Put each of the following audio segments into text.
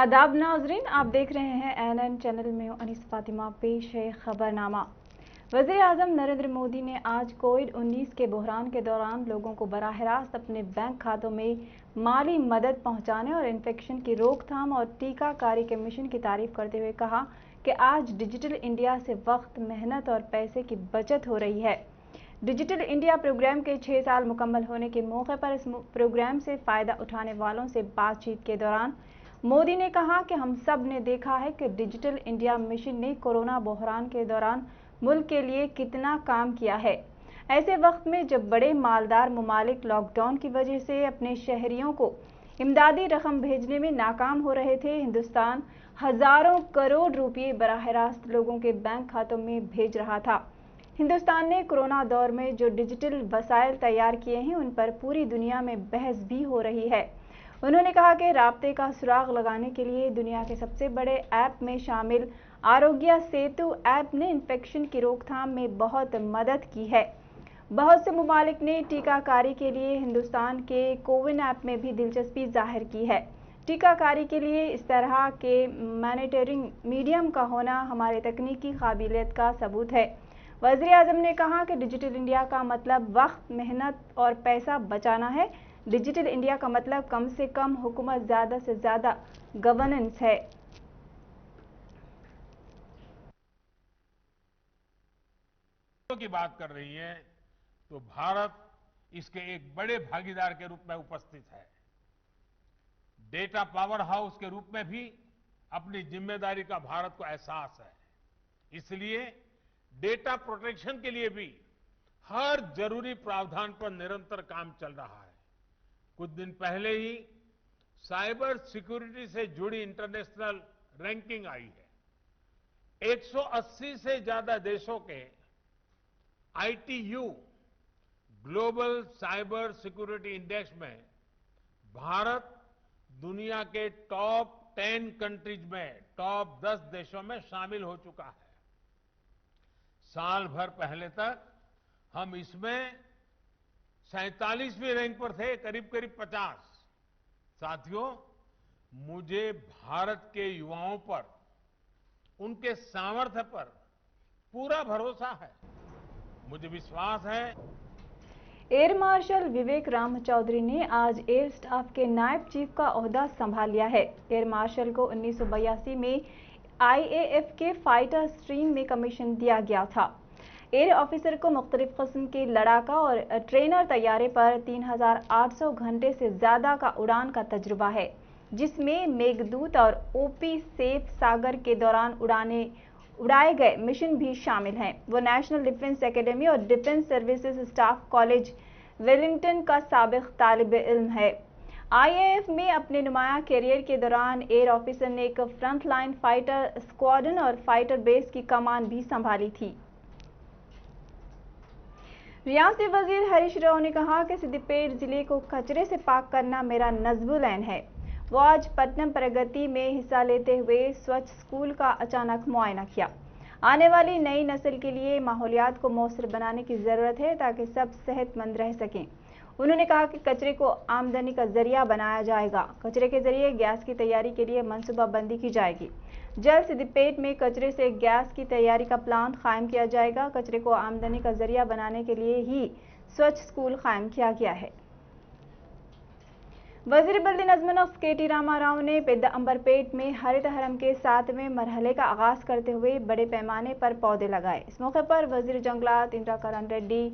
आदाब नाजरीन, आप देख रहे हैं एएनएन चैनल में। अनीस फातिमा, पेश है खबरनामा। वज़ीर आज़म नरेंद्र मोदी ने आज कोविड-19 के बहरान के दौरान लोगों को बराह रास्त अपने बैंक खातों में माली मदद पहुंचाने और इन्फेक्शन की रोकथाम और टीकाकारी के मिशन की तारीफ करते हुए कहा कि आज डिजिटल इंडिया से वक्त, मेहनत और पैसे की बचत हो रही है। डिजिटल इंडिया प्रोग्राम के 6 साल मुकम्मल होने के मौके पर इस प्रोग्राम से फ़ायदा उठाने वालों से बातचीत के दौरान मोदी ने कहा कि हम सब ने देखा है कि डिजिटल इंडिया मिशन ने कोरोना बहरान के दौरान मुल्क के लिए कितना काम किया है। ऐसे वक्त में जब बड़े मालदार ममालिक लॉकडाउन की वजह से अपने शहरियों को इमदादी रकम भेजने में नाकाम हो रहे थे, हिंदुस्तान हजारों करोड़ रुपये बराह रास्त लोगों के बैंक खातों में भेज रहा था। हिंदुस्तान ने कोरोना दौर में जो डिजिटल वसाइल तैयार किए हैं, उन पर पूरी दुनिया में बहस भी हो रही है। उन्होंने कहा कि राब्ते का सुराग लगाने के लिए दुनिया के सबसे बड़े ऐप में शामिल आरोग्य सेतु ऐप ने इन्फेक्शन की रोकथाम में बहुत मदद की है। बहुत से ममालिक ने टीकाकारी के लिए हिंदुस्तान के कोविन ऐप में भी दिलचस्पी जाहिर की है। टीकाकारी के लिए इस तरह के मॉनिटरिंग मीडियम का होना हमारे तकनीकी काबिलियत का सबूत है। वज़ीर आज़म ने कहा कि डिजिटल इंडिया का मतलब वक्त, मेहनत और पैसा बचाना है। डिजिटल इंडिया का मतलब कम से कम हुकूमत, ज़्यादा से ज़्यादा गवर्नेंस है। की बात कर रही है तो भारत इसके एक बड़े भागीदार के रूप में उपस्थित है। डेटा पावर हाउस के रूप में भी अपनी जिम्मेदारी का भारत को एहसास है। इसलिए डेटा प्रोटेक्शन के लिए भी हर जरूरी प्रावधान पर निरंतर काम चल रहा है। कुछ दिन पहले ही साइबर सिक्योरिटी से जुड़ी इंटरनेशनल रैंकिंग आई है। 180 से ज्यादा देशों के ITU global cyber security index में भारत दुनिया के टॉप 10 कंट्रीज में, टॉप 10 देशों में शामिल हो चुका है। साल भर पहले तक हम इसमें 47वीं रैंक पर थे, करीब करीब 50। साथियों, मुझे भारत के युवाओं पर, उनके सामर्थ्य पर पूरा भरोसा है। मुझे विश्वास है। एयर मार्शल विवेक राम चौधरी ने आज एयर स्टाफ के नायब चीफ का ओहदा संभाल लिया है। एयर मार्शल को 1982 में IAF के फाइटर स्ट्रीम में कमीशन दिया गया था। एयर ऑफिसर को मुख्तलिफ किस्म के लड़ाका और ट्रेनर तैयारे पर 3800 घंटे से ज्यादा का उड़ान का तजुर्बा है, जिसमें मेघदूत और OP सेफ सागर के दौरान उड़ाए गए मिशन भी शामिल हैं। वो नेशनल डिफेंस एकेडमी और defence services staff college Wellington का साबिक तालिब इल्म है। IAF में अपने नुमाया कैरियर के दौरान एयर ऑफिसर ने एक फ्रंट लाइन फाइटर स्क्वाड्रन और फाइटर बेस की कमान भी संभाली थी। रियासती वजीर हरीश राव ने कहा कि सिद्दीपेट जिले को कचरे से पाक करना मेरा नज़्बुल ऐन है। वो आज पट्टनम प्रगति में हिस्सा लेते हुए स्वच्छ स्कूल का अचानक मुआयना किया। आने वाली नई नस्ल के लिए माहौलियात को मौसर बनाने की ज़रूरत है ताकि सब सेहतमंद रह सकें। उन्होंने कहा कि कचरे को आमदनी का जरिया बनाया जाएगा। कचरे के जरिए गैस की तैयारी के लिए मनसूबाबंदी की जाएगी। जल्द सिद्दीपेट में कचरे से गैस की तैयारी का प्लांट कायम किया जाएगा। कचरे को आमदनी का जरिया बनाने के लिए ही स्वच्छ स्कूल कायम किया गया है। वजीर बल्दी नज़्म नक्श KT रामा राव ने पेद्दा अंबरपेट में हरित हरम के 7वें मरहले का आगाज करते हुए बड़े पैमाने पर पौधे लगाए। इस मौके पर वजीर जंगलात इंदिरा करण रेड्डी,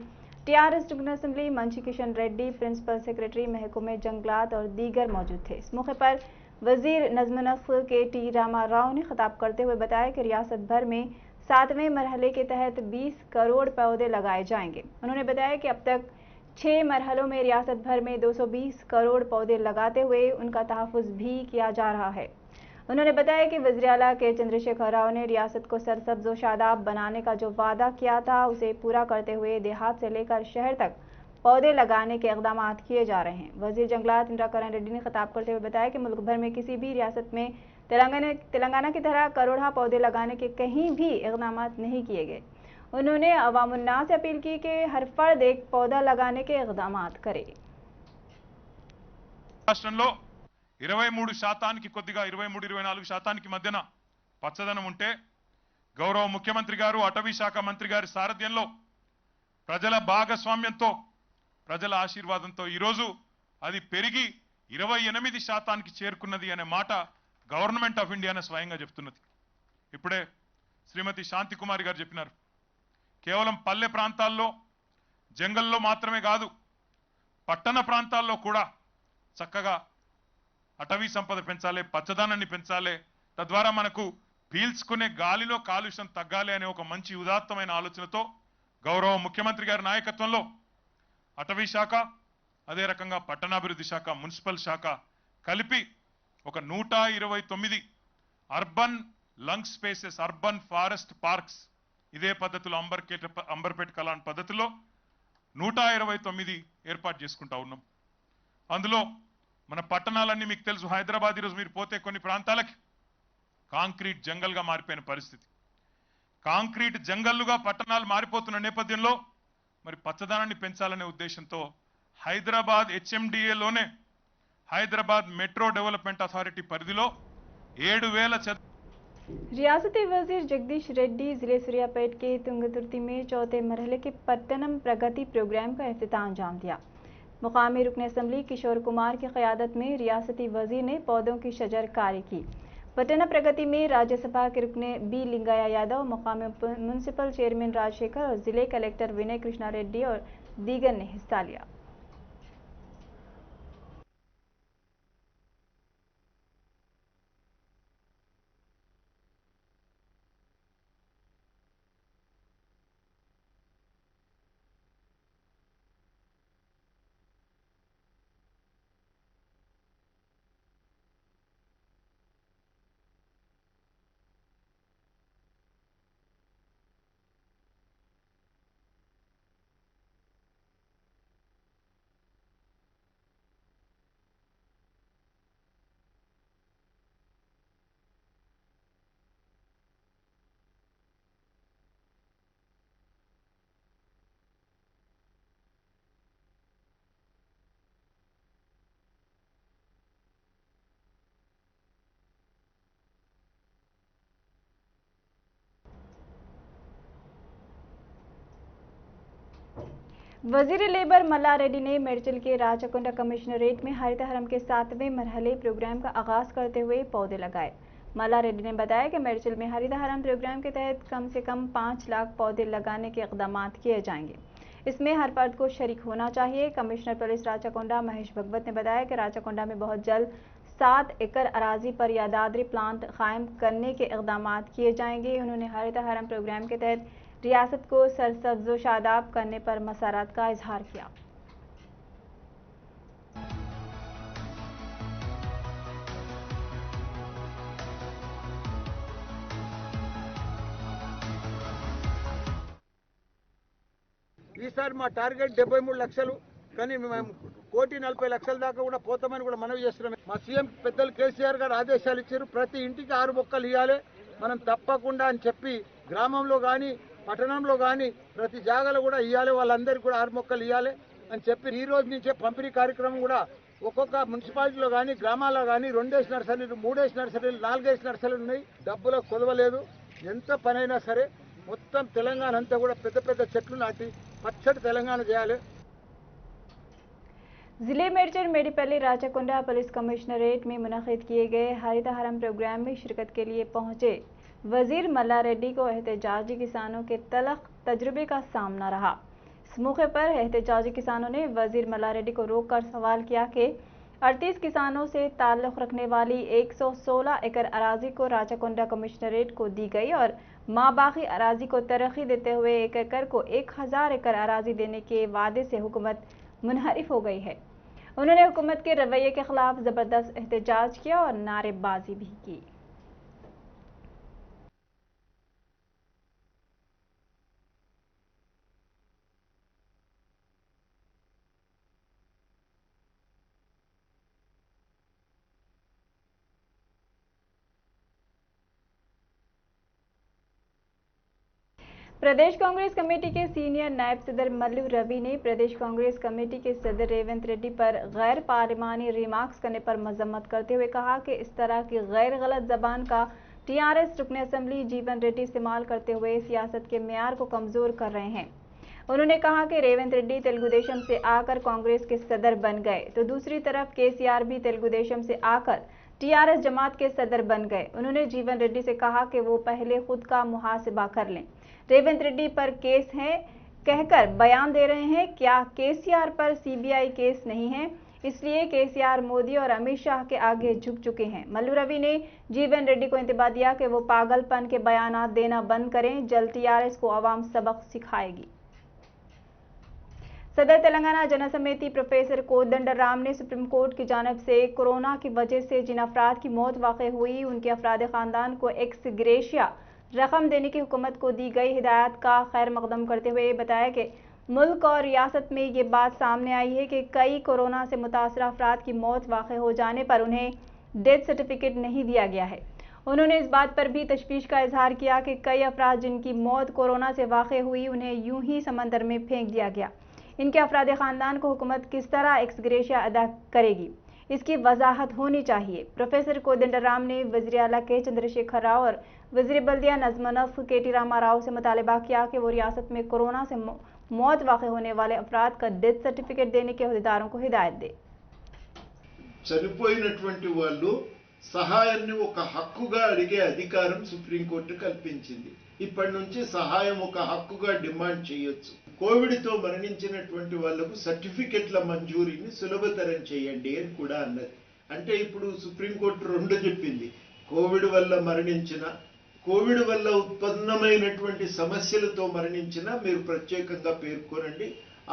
TRS जुगन assembly Manchi Kishan Reddy, principal secretary महकमे जंगलात और दीगर मौजूद थे। इस मौके पर वजीर नज़्म नक्श KT रामा राव ने खिताब करते हुए बताया कि रियासत भर में 7वें मरहले के तहत 20 करोड़ पौधे लगाए जाएंगे। उन्होंने बताया कि अब तक 6 मरहलों में रियासत भर में 220 करोड़ पौधे लगाते हुए उनका तहफ़्फ़ुज़ भी किया जा रहा है। उन्होंने बताया कि वज़ीर आला के चंद्रशेखर राव ने रियासत को सरसब्ज व शादाब बनाने का जो वादा किया था, उसे पूरा करते हुए देहात से लेकर शहर तक पौधे लगाने के इक़दाम किए जा रहे हैं। वज़ीर जंगलात इंदिरा करण रेड्डी ने खिताब करते हुए बताया कि मुल्क भर में किसी भी रियासत में तेलंगाना की तरह करोड़ों पौधे लगाने के कहीं भी इक़दाम नहीं किए गए। उन्होंने अवामुन्नास से अपील की कि हर फर्द एक पौधा लगाने के इक़दाम करे। రాష్ట్రంలో 23% కొద్దిగా 23-24% మధ్యన పచ్చదనం ఉంటే గౌరవ ముఖ్యమంత్రి గారు అటవీ శాఖ మంత్రి గారి సారథ్యంలో ప్రజల భాగస్వామ్యంతో ప్రజల ఆశీర్వాదంతో ఈరోజు అది పెరిగి 28% చేరుకున్నది అనే మాట గవర్నమెంట్ ఆఫ్ ఇండియానే స్వయంగా చెప్తున్నది. ఇప్పుడే శ్రీమతి శాంతి కుమారి గారు చెప్పినారు, కేవలం పల్లె ప్రాంతాల్లో జంగల్లో మాత్రమే కాదు పట్టణ ప్రాంతాల్లో కూడా చక్కగా అటవీ సంపద పెంచాలి, పచ్చదనాన్ని పెంచాలి, తద్వారా మనకు పీల్చుకునే గాలిలో కాలుష్యం తగ్గాలి అనే ఒక మంచి ఉదాత్తమైన ఆలోచనతో గౌరవ ముఖ్యమంత్రి గారి నాయకత్వంలో అటవీ శాఖ, అదే రకంగా పట్టణాభివృద్ధి శాఖ, మున్సిపల్ శాఖ కలిపి ఒక 129 urban lung spaces, urban forest parks ఇదే పద్ధతిలో అంబర్పేట కలాన్ పద్ధతిలో 129 ఏర్పాటు చేసుకుంటా ఉన్నాం. అందులో మన పట్టణాలన్నీ మీకు తెలుసు, హైదరాబాద్ ఈరోజు మీరు పోతే కొన్ని ప్రాంతాలకి కాంక్రీట్ జంగల్గా మారిపోయిన పరిస్థితి. కాంక్రీట్ జంగల్లుగా పట్టణాలు మారిపోతున్న నేపథ్యంలో మరి పచ్చదనాన్ని పెంచాలనే ఉద్దేశంతో హైదరాబాద్ హెచ్ఎండిఏలోనే హైదరాబాద్ మెట్రో డెవలప్మెంట్ అథారిటీ పరిధిలో 7,000 रियासती वजीर जगदीश रेड्डी जिले सूर्यापेट के तुंगतुर्ती में चौथे मरहले के पट्टनम प्रगति प्रोग्राम का इफ्तिताह अंजाम दिया। मुकामी रुकन असम्बली किशोर कुमार की क़यादत में रियासती वजीर ने पौधों की शजरकारी की। पट्टनम प्रगति में राज्यसभा के रुकन बी लिंगाया यादव, मुकामी म्यूनसिपल चेयरमैन राजशेखर और जिले कलेक्टर विनय कृष्णा रेड्डी और दीगर ने हिस्सा लिया। वजीर लेबर मल्ला रेड्डी ने मेडचल के राचकोंडा कमिश्नरेट में हरितहरम के 7वें मरहले प्रोग्राम का आगाज करते हुए पौधे लगाए। मल्ला रेड्डी ने बताया कि मेडचल में हरितहरम प्रोग्राम के तहत कम से कम 5 लाख पौधे लगाने के इकदाम किए जाएंगे। इसमें हर फर्द को शरीक होना चाहिए। कमिश्नर पुलिस राचाकोंडा महेश भगवत ने बताया कि राचाकोंडा में बहुत जल्द 7 एकड़ अराजी पर यादादरी प्लांट कायम करने के इकदाम किए जाएंगे। उन्होंने हरितहरम प्रोग्राम के तहत रियासत को सरसब्ज व शादाब करने पर मसारत का इजहार किया। ఈసారి మా టార్గెట్ 73 లక్షలు, కానీ మేము 1,40,00,000 దాకా కూడా పోతామని కూడా మనవి చేస్తున్నాం. మా సీఎం పెద్దలు కేసీఆర్ గారు ఆదేశాలు ఇచ్చారు, ప్రతి ఇంటికి 6 మొక్కలు ఇవ్వాలి మనం తప్పకుండా అని చెప్పి, గ్రామంలో కానీ పట్టణంలో కానీ ప్రతి జాగాలో కూడా ఇవ్వాలి, వాళ్ళందరికీ కూడా 6 మొక్కలు ఇవ్వాలి అని చెప్పి ఈ రోజు నుంచే పంపిణీ కార్యక్రమం కూడా ఒక్కొక్క మున్సిపాలిటీలో కానీ గ్రామాల్లో కానీ 2 నర్సరీలు, 3 నర్సరీలు, 4 నర్సరీలు ఉన్నాయి. డబ్బులో కొలవలేదు. ఎంత పనైనా సరే మొత్తం తెలంగాణ అంతా కూడా పెద్ద పెద్ద చెట్లు నాటి పచ్చడి తెలంగాణ చేయాలి. जिले मेडचल मेडीपल्ली राचाकोंडा पुलिस कमिश्नरेट में मुनक़िद किए गए हरितहरम प्रोग्राम में शिरकत के लिए पहुंचे वजीर मल्ला रेड्डी को एहतजाजी किसानों के तलख तजुर्बे का सामना रहा। इस मौके पर एहतजाजी किसानों ने वजीर मल्ला रेड्डी को रोककर सवाल किया कि 38 किसानों से ताल्लुक़ रखने वाली 116 एकड़ अराजी को राचाकोंडा कमिश्नरेट को दी गई और माबाकी अराजी को तरक्की देते हुए 1 एकड़ को 1000 एकड़ अराजी देने के वादे से हुकूमत मुनहरिफ हो गई है। उन्होंने हुकूमत के रवैये के खिलाफ जबरदस्त एहतजाज किया और नारेबाजी भी की। प्रदेश कांग्रेस कमेटी के सीनियर नायब सदर मल्लू रवि ने प्रदेश कांग्रेस कमेटी के सदर रेवंत रेड्डी पर गैर पार्लिमानी रिमार्क्स करने पर मजम्मत करते हुए कहा कि इस तरह की गैर गलत जबान का टीआरएस रुकन असेंबली जीवन रेड्डी इस्तेमाल करते हुए सियासत के मेयार को कमजोर कर रहे हैं। उन्होंने कहा कि रेवंत रेड्डी तेलुगुदेशम से आकर कांग्रेस के सदर बन गए तो दूसरी तरफ केसीआर भी तेलुगुदेशम से आकर टीआरएस जमात के सदर बन गए। उन्होंने जीवन रेड्डी से कहा कि वो पहले खुद का मुहासिबा कर लें। रेवंत रेड्डी पर केस है कहकर बयान दे रहे हैं, क्या केसीआर पर सीबीआई केस नहीं है? इसलिए केसीआर मोदी और अमित शाह के आगे झुक चुके हैं। मल्लू रवि ने जीवन रेड्डी को इंतबा दिया कि वो पागलपन के बयानात देना बंद करें, जल्द टीआरएस को आवाम सबक सिखाएगी। सदर तेलंगाना जन समिति प्रोफेसर कोदंडराम ने सुप्रीम कोर्ट की जानिब से कोरोना की वजह से जिन अफराद की मौत वाक़ई हुई उनके अफराद खानदान को एक्स ग्रेशिया रकम देने की हुकूमत को दी गई हिदायत का खैर मकदम करते हुए बताया कि मुल्क और रियासत में ये बात सामने आई है कि कई कोरोना से मुतासरा अफराद की मौत वाक़ई हो जाने पर उन्हें डेथ सर्टिफिकेट नहीं दिया गया है। उन्होंने इस बात पर भी तशवीश का इजहार किया कि कई अफराद जिनकी मौत कोरोना से वाक़ई हुई उन्हें यूं ही समंदर में फेंक दिया गया। इनके अफराद खानदान को हुकूमत किस तरह एक्स ग्रेशिया अदा करेगी, इसकी वजाहत होनी चाहिए। प्रोफेसर कोदंडराम ने वज़ीर आला के चंद्रशेखर राव और वज़ीर बल्दिया नज़्म केटी रामा राव से मुतालबा किया कि वो रियासत में कोरोना से मौत वाक़ई होने वाले अफराद का डेथ सर्टिफिकेट देने के अहदेदारों को हिदायत दे। చనిపోయినటువంటి వాళ్ళు సహాయాన్ని ఒక హక్కుగా అడిగే అధికారం సుప్రీంకోర్టు కల్పించింది. ఇప్పటి నుంచి సహాయం ఒక హక్కుగా డిమాండ్ చేయొచ్చు. కోవిడ్తో మరణించినటువంటి వాళ్లకు సర్టిఫికెట్ల మంజూరీని సులభతరం చేయండి అని కూడా అన్నది. అంటే ఇప్పుడు సుప్రీంకోర్టు రెండు చెప్పింది, కోవిడ్ వల్ల మరణించిన, కోవిడ్ వల్ల ఉత్పన్నమైనటువంటి సమస్యలతో మరణించిన మీరు ప్రత్యేకంగా పేర్కొనండి,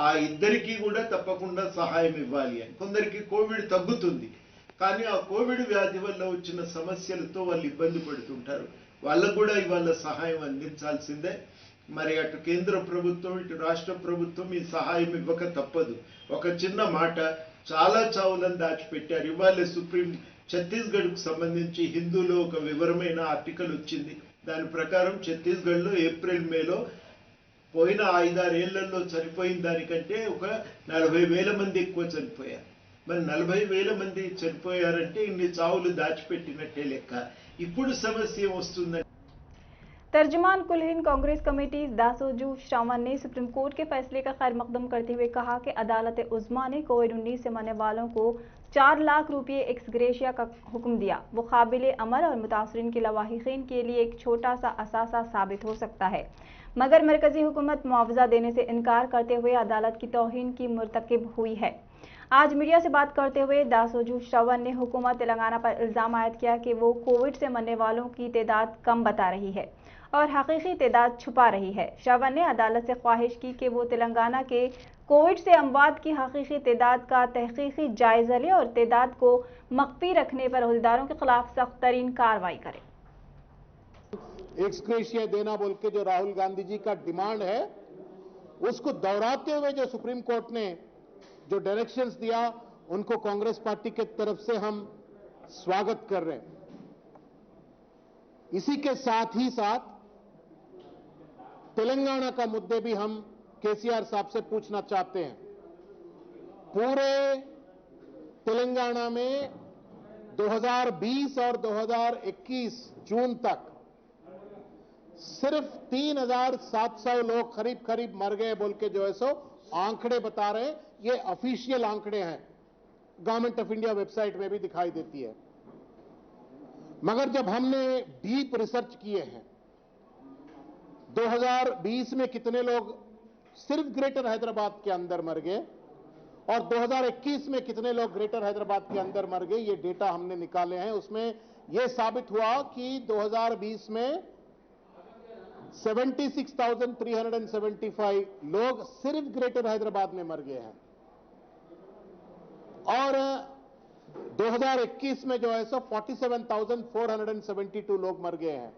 ఆ ఇద్దరికీ కూడా తప్పకుండా సహాయం ఇవ్వాలి అని. కొందరికి కోవిడ్ తగ్గుతుంది కానీ ఆ కోవిడ్ వ్యాధి వల్ల వచ్చిన సమస్యలతో వాళ్ళు ఇబ్బంది పడుతుంటారు, వాళ్ళకు కూడా ఇవాళ సహాయం అందించాల్సిందే. మరి అటు కేంద్ర ప్రభుత్వం ఇటు రాష్ట్ర ప్రభుత్వం ఈ సహాయం ఇవ్వక తప్పదు. ఒక చిన్న మాట, చాలా చావులను దాచిపెట్టారు. ఇవాళ సుప్రీం ఛత్తీస్గఢ్కు సంబంధించి హిందూలో ఒక వివరమైన ఆర్టికల్ వచ్చింది. దాని ప్రకారం ఛత్తీస్గఢ్లో ఏప్రిల్ మేలో పోయిన 5-6 ఏళ్లలో చనిపోయిన దానికంటే ఒక 40,000 మంది ఎక్కువ చనిపోయారు. మరి 40,000 మంది చనిపోయారంటే ఇన్ని చావులు దాచిపెట్టినట్టే లెక్క. ఇప్పుడు సమస్య వస్తుందంటే तर्जुमान कुल हिंद कांग्रेस कमेटी दासोजू श्रावण ने सुप्रीम कोर्ट के फैसले का खैर मकदम करते हुए कहा कि अदालत उज़्मा ने कोविड-19 से मरने वालों को 4 लाख रुपये एक्स ग्रेशिया का हुक्म दिया। वो काबिल अमल और मुतासरीन के लवाहिकीन के लिए एक छोटा सा असासा साबित हो सकता है, मगर मरकजी हुकूमत मुआवजा देने से इनकार करते हुए अदालत की तौहीन की मुर्तकिब हुई है। आज मीडिया से बात करते हुए दासोजू श्रावण ने हुकूमत तेलंगाना पर इल्ज़ाम आयद किया कि वो कोविड से मरने वालों की तादाद कम बता रही है और हकीकी तादाद छुपा रही है। श्रावण ने अदालत से ख्वाहिश की कि वो तेलंगाना के कोविड से अमवात की हकीकी तादाद का तहकीकी जायजा ले और तादाद को मख्फी रखने पर अहदेदारों के खिलाफ सख्त तरीन कार्रवाई करे। एक्स ग्रेशिया देना बोल के जो राहुल गांधी जी का डिमांड है उसको दोहराते हुए जो सुप्रीम कोर्ट ने जो डायरेक्शंस दिया उनको कांग्रेस पार्टी के तरफ से हम स्वागत कर रहे हैं। इसी के साथ ही साथ तेलंगाना का मुद्दे भी हम केसीआर साहब से पूछना चाहते हैं। पूरे तेलंगाना में 2020 और 2021 जून तक सिर्फ 3,700 लोग करीब मर गए बोल के जो है सो आंकड़े बता रहे हैं। ये ऑफिशियल आंकड़े हैं, गवर्नमेंट ऑफ इंडिया वेबसाइट में भी दिखाई देती है। मगर जब हमने डीप रिसर्च किए हैं 2020 में कितने लोग सिर्फ ग्रेटर हैदराबाद के अंदर मर गए और 2021 में कितने लोग ग्रेटर हैदराबाद के अंदर मर गए, ये डेटा हमने निकाले हैं। उसमें यह साबित हुआ कि 2020 में 76,375 लोग सिर्फ ग्रेटर हैदराबाद में मर गए हैं और 2021 में जो है सो 47,472 लोग मर गए हैं।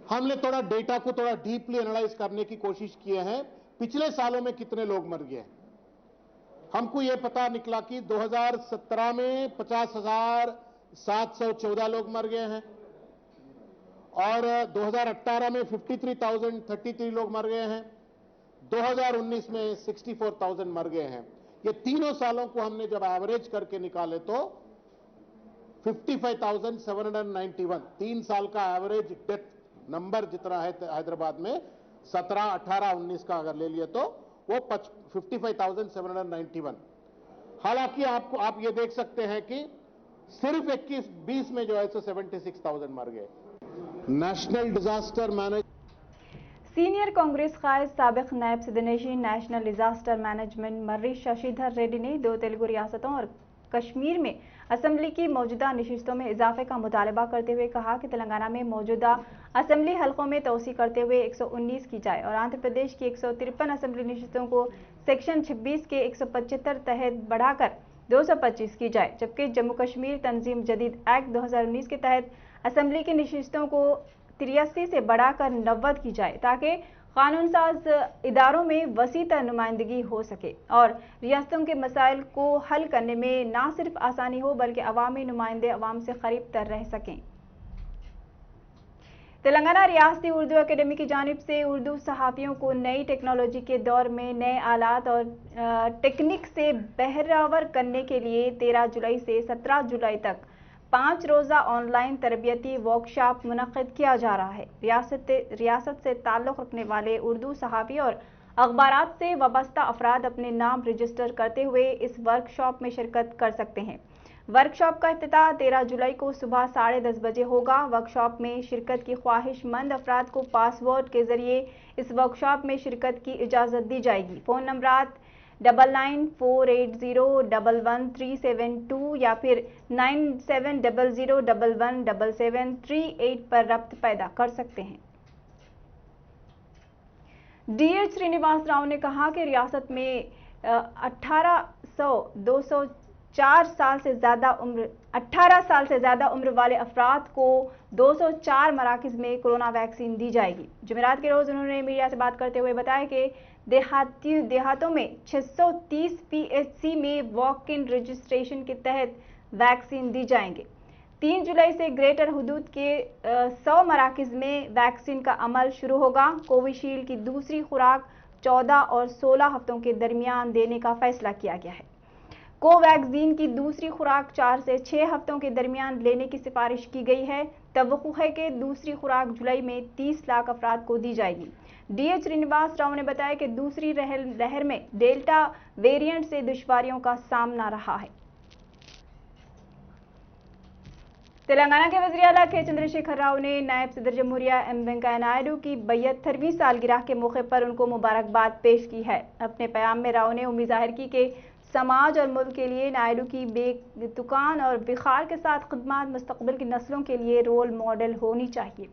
हमने थोड़ा डेटा को थोड़ा डीपली एनालाइज करने की कोशिश किए हैं, पिछले सालों में कितने लोग मर गए। हमको यह पता निकला कि 2017 में 50,714 लोग मर गए हैं और 2018 में 53,033 लोग मर गए हैं, 2019 में 64,000 मर गए हैं। ये तीनों सालों को हमने जब एवरेज करके निकाले तो 55,791, 3 साल का एवरेज डेथ नंबर जितना है हैदराबाद में 17, 18, 19 का अगर ले लिए तो वो 55,791। हालांकि आप ये देख सकते हैं कि सिर्फ 21-20 में जो है 76,000 मर गए। National disaster management senior Congress कायद साबिक नायब सदर-ए-नशीन national disaster management Marri Shashidhar Reddy ने 2 तेलुगु रियासतों और कश्मीर में असेंबली की मौजूदा नशिस्तों में इजाफे का मुतालबा करते हुए कहा कि तेलंगाना में मौजूदा असेंबली हलकों में तोसी करते हुए 119 की जाए और आंध्र प्रदेश की 153 असेंबली नशिस्तों को सेक्शन 26 के 175 तहत बढ़ाकर 225 की जाए, जबकि जम्मू कश्मीर तंजीम जदीद एक्ट 2019 के तहत असेंबली की नशिस्तों को 83 से बढ़ाकर 90 की जाए ताकि कानून साज इदारों में वसी तर नुमाइंदगी हो सके और रियासतों के मसाइल को हल करने में न सिर्फ आसानी हो बल्कि अवामी नुमाइंदे अवाम से करीब तर रह सकें। तेलंगाना रियासती उर्दू अकेडमी की जानिब से उर्दू सहाफ़ियों को नई टेक्नोलॉजी के दौर में नए आलात और टेक्निक से बहरावर करने के लिए 13 जुलाई से 17 जुलाई तक 5 रोज़ा ऑनलाइन तरबियती वर्कशॉप मुनक़िद किया जा रहा है। रियासत से ताल्लुक़ रखने वाले उर्दू सहाफ़ी और अखबारात से वाबस्ता अफराद अपने नाम रजिस्टर करते हुए इस वर्कशॉप में शिरकत कर सकते हैं। वर्कशॉप का इफ्तिताह 13 जुलाई को सुबह 10:30 बजे होगा। वर्कशॉप में शिरकत की ख्वाहिशमंद अफराद को पासवर्ड के जरिए इस वर्कशॉप में शिरकत की इजाज़त दी जाएगी। फ़ोन नंबरात 9948011372 या फिर 9700117738 पर रब्त पैदा कर सकते हैं। DH श्रीनिवास राव ने कहा कि रियासत में 18 साल से ज़्यादा उम्र वाले अफराद को 204 मराकज़ में कोरोना वैक्सीन दी जाएगी। जुमेरात के रोज़ उन्होंने मीडिया से बात करते हुए बताया कि देहातों में 630 PHC में वॉक इन रजिस्ट्रेशन के तहत वैक्सीन दी जाएंगे। 3 जुलाई से ग्रेटर हुदूद के 100 मराकज़ में वैक्सीन का अमल शुरू होगा। कोविशील्ड की दूसरी खुराक 14 और 16 हफ्तों के दरमियान देने का फैसला किया गया है। कोवैक्सीन की दूसरी खुराक 4 से 6 हफ्तों के दरमियान लेने की सिफारिश की गई है। तवक्कुह है कि दूसरी खुराक जुलाई में 30 लाख अफराद को दी जाएगी। DH श्रीनिवास राव ने बताया कि दूसरी लहर में डेल्टा वेरिएंट से दुश्वारियों का सामना रहा है। तेलंगाना के वज़ीर आला के चंद्रशेखर राव ने नायब सदर जमहूरिया एम वेंकैया नायडू की 72वीं सालगिरह के मौके पर उनको मुबारकबाद पेश की है। अपने पैगाम में राव ने उम्मीद जाहिर की कि समाज और मुल्क के लिए नायडू की बेतुकान और विखार के साथ खिदमत मुस्तकबिल की नस्लों के लिए रोल मॉडल होनी चाहिए।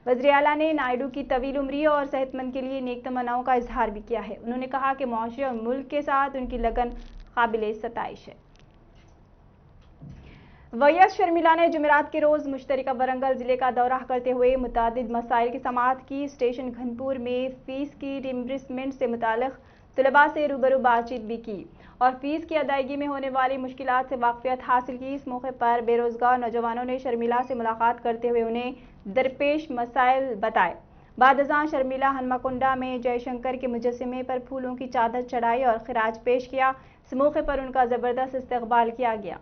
वज़ीर आला ने नायडू की तवील उम्री और सेहतमंद के लिए नेक तमन्नाओं का इजहार भी किया है। उन्होंने कहा कि मुआशरे और मुल्क के साथ उनकी लगन काबिल सताइश है। वैएस शर्मिला ने जुमेरात के रोज़ मुश्तरका वरंगल जिले का दौरा करते हुए मुतादिद मसाइल की समाअत की। स्टेशन घनपुर में फीस की रिम्बर्समेंट से मुताल्लिक़ तलबा से रूबरू बातचीत भी की और फीस की अदायगी में होने वाली मुश्किलात से वाक़फियत हासिल की। इस मौके पर बेरोज़गार नौजवानों ने शर्मिला से मुलाकात करते हुए उन्हें दरपेश मसाइल बताए। बाद अज़ां शर्मिला हनुमाकुंडा में जयशंकर के मुजस्समे पर फूलों की चादर चढ़ाई और खिराज पेश किया। इस मौके पर उनका ज़बरदस्त इस्तकबाल किया गया।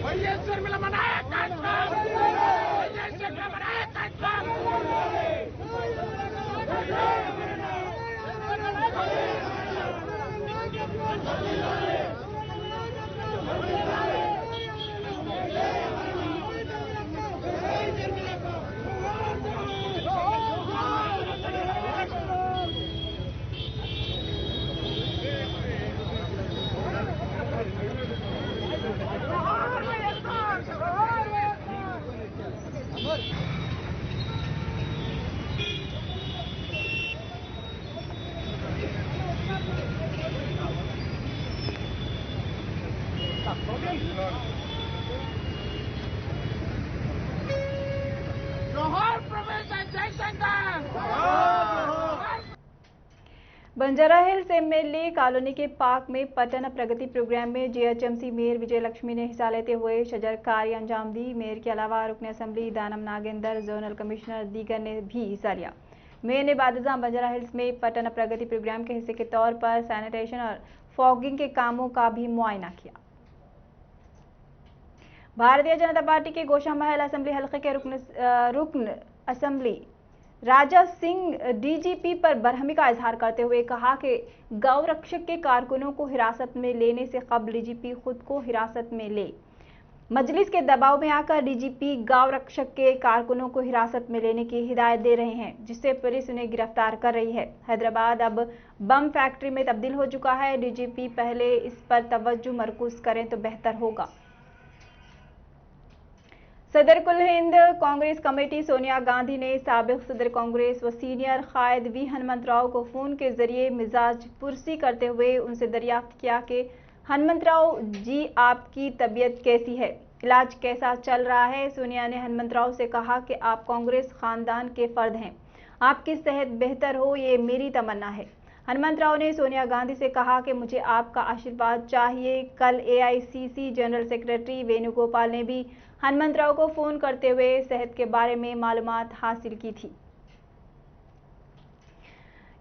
వైఎస్ షర్మిల మన నాయకత్వం बंजारा हिल्स एमएलए कॉलोनी के पार्क में पटन प्रगति प्रोग्राम में जीएचएमसी मेयर विजय लक्ष्मी ने हिस्सा लेते हुए शजरकारी अंजाम दी। मेयर के अलावा रुकन असेंबली दानम नागेंद्र, जोनल कमिश्नर दीगर ने भी हिस्सा लिया। मेयर ने बादशाह बंजारा हिल्स में पटन प्रगति प्रोग्राम के हिस्से के तौर पर सैनिटेशन और फॉगिंग के कामों का भी मुआयना किया। भारतीय जनता पार्टी के गोशा महल असेंबली हल्के के रुकन असेंबली राजा सिंह डीजीपी पर बरहमी का इजहार करते हुए कहा कि गौ रक्षक के कारकुनों को हिरासत में लेने से कबल डीजीपी खुद को हिरासत में ले। मजलिस के दबाव में आकर डीजीपी गौ रक्षक के कारकुनों को हिरासत में लेने की हिदायत दे रहे हैं, जिससे पुलिस उन्हें गिरफ्तार कर रही है। हैदराबाद अब बम फैक्ट्री में तब्दील हो चुका है। डीजीपी पहले इस पर तवज्जो मरकूज करें तो बेहतर होगा। सदर कुल हिंद कांग्रेस कमेटी सोनिया गांधी ने साबिक सदर कांग्रेस व सीनियर कायद वी हनुमंतराव को फोन के जरिए मिजाज पुरसी करते हुए उनसे दरियाफ्त किया कि हनुमंतराव जी, आपकी तबीयत कैसी है, इलाज कैसा चल रहा है। सोनिया ने हनुमंतराव से कहा कि आप कांग्रेस खानदान के फर्द हैं, आपकी सेहत बेहतर हो, ये मेरी तमन्ना है। हनुमंतराव ने सोनिया गांधी से कहा कि मुझे आपका आशीर्वाद चाहिए। कल एआईसीसी जनरल सेक्रेटरी वेणुगोपाल ने भी हनुमंतराव को फोन करते हुए सेहत के बारे में मालूमात हासिल की थी।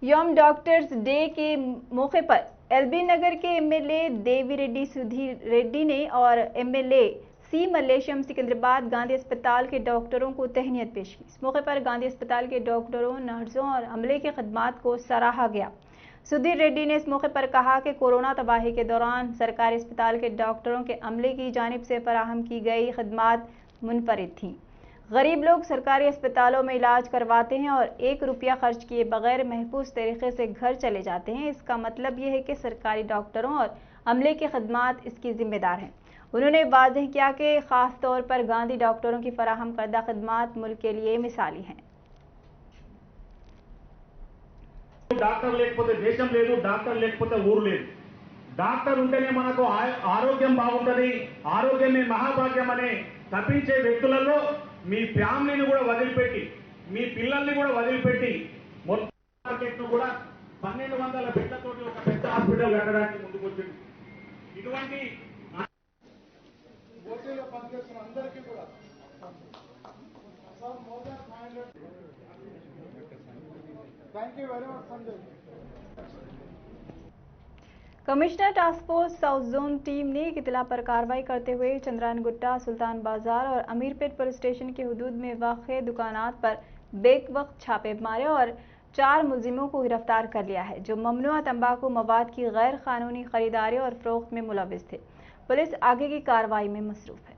यौम डॉक्टर्स डे के मौके पर एलबी नगर के एमएलए देवी रेड्डी सुधीर रेड्डी ने और एमएलए सी मल्लेशम सिकंदराबाद गांधी अस्पताल के डॉक्टरों को तहनीत पेश की। इस मौके पर गांधी अस्पताल के डॉक्टरों, नर्सों और अमले की खदमात को सराहा गया। सुधीर रेड्डी ने इस मौके पर कहा कि कोरोना तबाही के दौरान सरकारी अस्पताल के डॉक्टरों के अमले की जानिब से फराहम की गई खदमात मुनफरिद थीं। गरीब लोग सरकारी अस्पतालों में इलाज करवाते हैं और 1 रुपया खर्च किए बगैर महफूज तरीके से घर चले जाते हैं। इसका मतलब यह है कि सरकारी डॉक्टरों और अमले की खदमात इसकी जिम्मेदार हैं। उन्होंने वाज़ेह किया कि खास तौर पर गांधी डॉक्टरों की फराहम करदा खदमात मुल्क के लिए मिसाली हैं। డాక్టర్ లేకపోతే దేశం లేదు, డాక్టర్ లేకపోతే ఊరు లేదు. డాక్టర్ ఉంటేనే మనకు ఆరోగ్యం బాగుంటది, ఆరోగ్యమే మహాభాగ్యం అనే తప్పించే వ్యక్తులలో మీ ఫ్యామిలీని కూడా వదిలిపెట్టి, మీ పిల్లల్ని కూడా వదిలిపెట్టి మొత్తం మార్కెట్ను కూడా 1200 బెడ్లతోటి ఒక పెద్ద హాస్పిటల్ కట్టడానికి ముందుకు వచ్చింది. ఇటువంటి ఓటీలో పనిచేస్తున్న అందరికీ కూడా sir more than 500. Thank you very much, Sanjay. Commissioner task force south zone team ने एक इतला पर कार्रवाई करते हुए चंद्रान गुट्टा, सुल्तान बाजार और अमीरपेट पुलिस स्टेशन के हुदूद में वाक़े दुकानात पर बेक वक्त छापे मारे और 4 मुलजिमों को गिरफ्तार कर लिया है, जो ममनुआ तंबाकू मवाद की गैर कानूनी खरीदारी और फरोख्त में मुलविस थे। पुलिस आगे की कार्रवाई में मसरूफ है।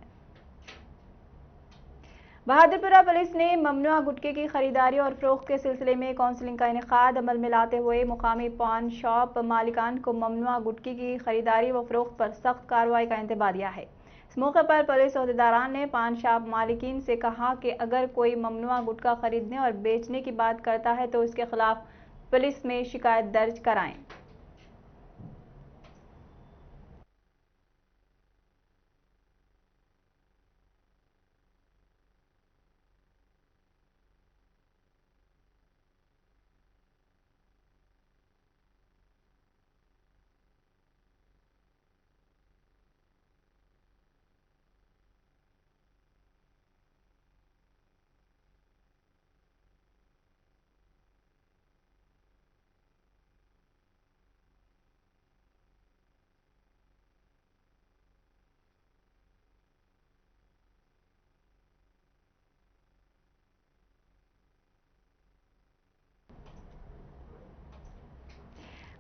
बहादुरपुरा पुलिस ने ममनुआ गुटखे की खरीदारी और फरोख्त के सिलसिले में काउंसलिंग का इनेकाद अमल में लाते हुए मुकामी पान शॉप मालिकान को ममनुआ गुटखे की खरीदारी व फरोख्त पर सख्त कार्रवाई का इंतबाह दिया है। इस मौके पर पुलिस अहदेदारान ने पान शॉप मालिकीन से कहा कि अगर कोई ममनुआ गुटखा खरीदने और बेचने की बात करता है तो उसके खिलाफ पुलिस में शिकायत दर्ज कराएं।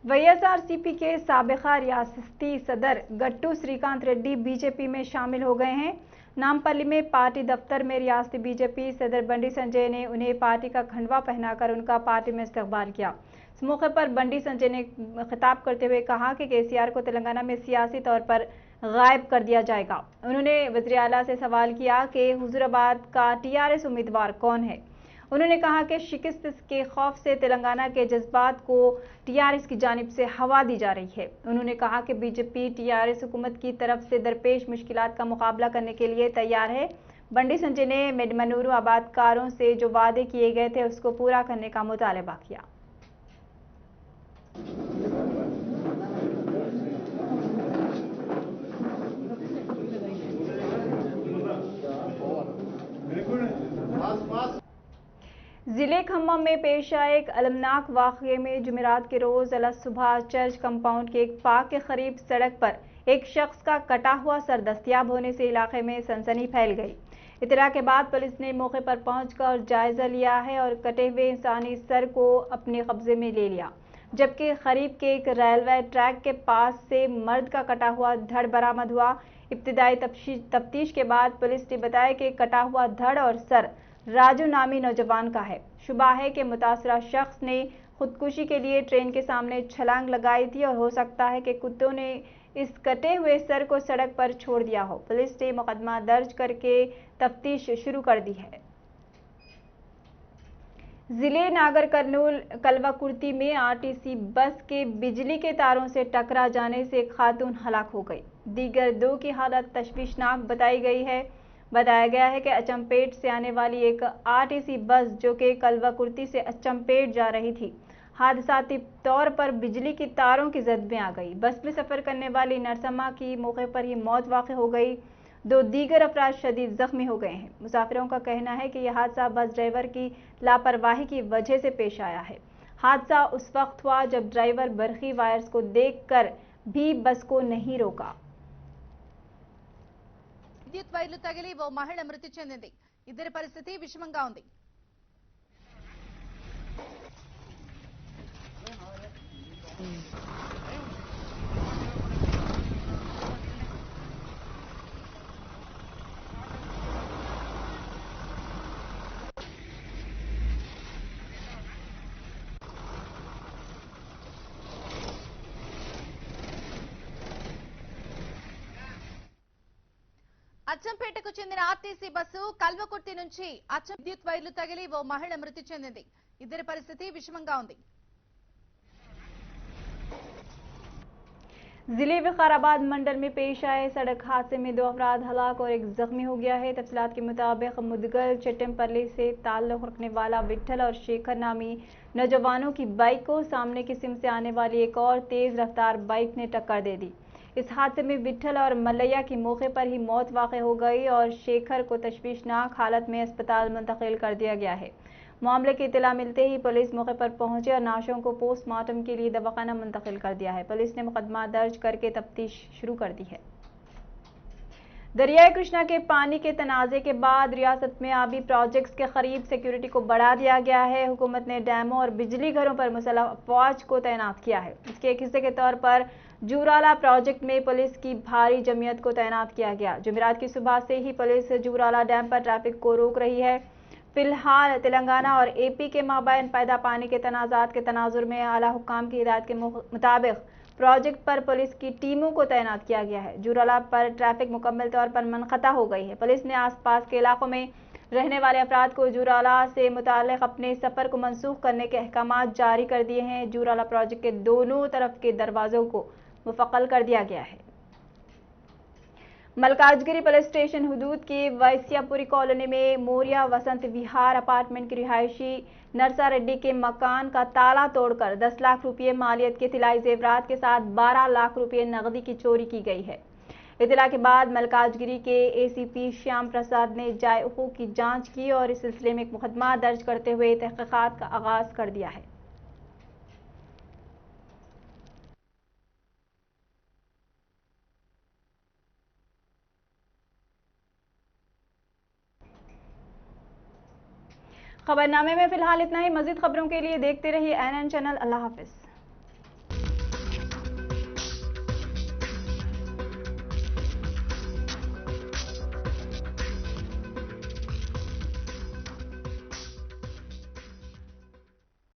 वाईएसआरसीपी के साबिका रियासती सदर गट्टू श्रीकांत रेड्डी बीजेपी में शामिल हो गए हैं। नामपल्ली में पार्टी दफ्तर में रियासती बीजेपी सदर बंडी संजय ने उन्हें पार्टी का खंडवा पहनाकर उनका पार्टी में इस्तकबाल किया। इस मौके पर बंडी संजय ने खिताब करते हुए कहा कि केसीआर को तेलंगाना में सियासी तौर पर गायब कर दिया जाएगा। उन्होंने वज़ीर आला से सवाल किया कि हुजूराबाद का टीआरएस उम्मीदवार कौन है। उन्होंने कहा कि शिकस्त के खौफ से तेलंगाना के जज्बात को टीआरएस की जानिब से हवा दी जा रही है। उन्होंने कहा कि बीजेपी टीआरएस हुकूमत की तरफ से दरपेश मुश्किलात का मुकाबला करने के लिए तैयार है। बंडी संजय ने मेडमनूरू आबादकारों से जो वादे किए गए थे उसको पूरा करने का मुतालबा किया। जिले खम्मम में पेश आए एक अलमनाक वाक़ये में जुमेरात के रोज अल सुबह चर्च कंपाउंड के एक पार्क के करीब सड़क पर एक शख्स का कटा हुआ सर दस्तयाब होने से इलाके में सनसनी फैल गई। इतला के बाद पुलिस ने मौके पर पहुंचकर जायजा लिया है और कटे हुए इंसानी सर को अपने कब्जे में ले लिया, जबकि करीब के एक रेलवे ट्रैक के पास से मर्द का कटा हुआ धड़ बरामद हुआ। इब्तिदाई तफ्तीश के बाद पुलिस ने बताया कि कटा हुआ धड़ और सर राजू नामी नौजवान का है। शुबा है कि मुतासरा शख्स ने खुदकुशी के लिए ट्रेन के सामने छलांग लगाई थी और हो सकता है कि कुत्तों ने इस कटे हुए सर को सड़क पर छोड़ दिया हो। पुलिस ने मुकदमा दर्ज करके तफ्तीश शुरू कर दी है। जिले नागर कर्नूल कलवाकुर्ती में आरटीसी बस के बिजली के तारों से टकरा जाने से एक खातून हलाक हो गई। दीगर दो की हालत तशवीशनाक बताई गई है। बताया गया है कि अचमपेट से आने वाली एक आरटीसी बस जो कि कलवाकुर्ती से अचमपेट जा रही थी, हादसाती तौर पर बिजली की तारों की जद में आ गई। बस में सफर करने वाली नरसम्मा की मौके पर ही मौत वाक़ हो गई। दो दीगर अफराद शदीद जख्मी हो गए हैं। मुसाफिरों का कहना है कि यह हादसा बस ड्राइवर की लापरवाही की वजह से पेश आया है। हादसा उस वक्त हुआ जब ड्राइवर बरखी वायर्स को देखकर भी बस को नहीं रोका। విద్యుత్ వైర్లు తగిలి ఓ మహిళ మృతి చెందింది. ఇద్దరి పరిస్థితి విషమంగా ఉంది. అచ్చంపేటకు చెందిన ఆర్టీసీ బస్సు కల్వకుర్తి నుంచి విద్యుత్ వైర్లు తగిలి ఓ మహిళ మృతి చెందింది. ఇద్దరి పరిస్థితి విషమంగా ఉంది. जिले विकाराबाद मंडल में पेश आए सड़क हादसे में 2 अफराद हलाक और एक जख्मी हो गया है। तफसीलात के मुताबिक मुदगल चट्टमपल्ली से ताल्लुक रखने वाला विठल और शेखर नामी नौजवानों की बाइक को सामने की सिम से आने वाली एक और तेज रफ्तार बाइक ने टक्कर दे दी। इस हादसे में विठल और मल्लैया की मौके पर ही मौत वाक़ हो गई और शेखर को तशवीशनाक हालत में अस्पताल मुंतकिल कर दिया गया है। मामले की इत्तला मिलते ही पुलिस मौके पर पहुंचे और नाशों को पोस्टमार्टम के लिए दवाखाना मुंतकिल कर दिया है। पुलिस ने मुकदमा दर्ज करके तफ्तीश शुरू कर दी है। दरियाई कृष्णा के पानी के तनाज़े के बाद रियासत में आबी प्रोजेक्ट्स के करीब सिक्योरिटी को बढ़ा दिया गया है। हुकूमत ने डैमों और बिजली घरों पर मुसल्लह फौज को तैनात किया है। इसके एक हिस्से के तौर पर जूराला प्रोजेक्ट में पुलिस की भारी जमीयत को तैनात किया गया। जुमेरात की सुबह से ही पुलिस जूराला डैम पर ट्रैफिक को रोक रही है। फिलहाल तेलंगाना और एपी के माबैन पैदा पानी के तनाज़ात के तनाजुर में आला हुक्काम की हिदायत के मुताबिक प्रोजेक्ट पर पुलिस की टीमों को तैनात किया गया है। जूराला पर ट्रैफिक मुकम्मल तौर पर मुनक़ता हो गई है। पुलिस ने आसपास के इलाकों में रहने वाले अफराद को जूराला से मुताल्लिक़ अपने सफ़र को मनसूख करने के अहकामात जारी कर दिए हैं। जूराला प्रोजेक्ट के दोनों तरफ के दरवाज़ों को मुफ़क्कल कर दिया गया है। मलकाजगिरी पुलिस स्टेशन हुदूद के वैसियापुरी कॉलोनी में मोरिया वसंत विहार अपार्टमेंट की रिहायशी नरसा रेड्डी के मकान का ताला तोड़कर 10 लाख रुपये मालियत के तिलाई जेवरात के साथ 12 लाख रुपये नकदी की चोरी की गई है। इत्तला के बाद मलकाजगिरी के एसीपी श्याम प्रसाद ने जाए हुकूक की जांच की और इस सिलसिले में एक मुकदमा दर्ज करते हुए तहकीकात का आगाज कर दिया है। खबरनामे में फिलहाल इतना ही। मजीद खबरों के लिए देखते रहिए एनएन चैनल। अल्लाह हाफिज।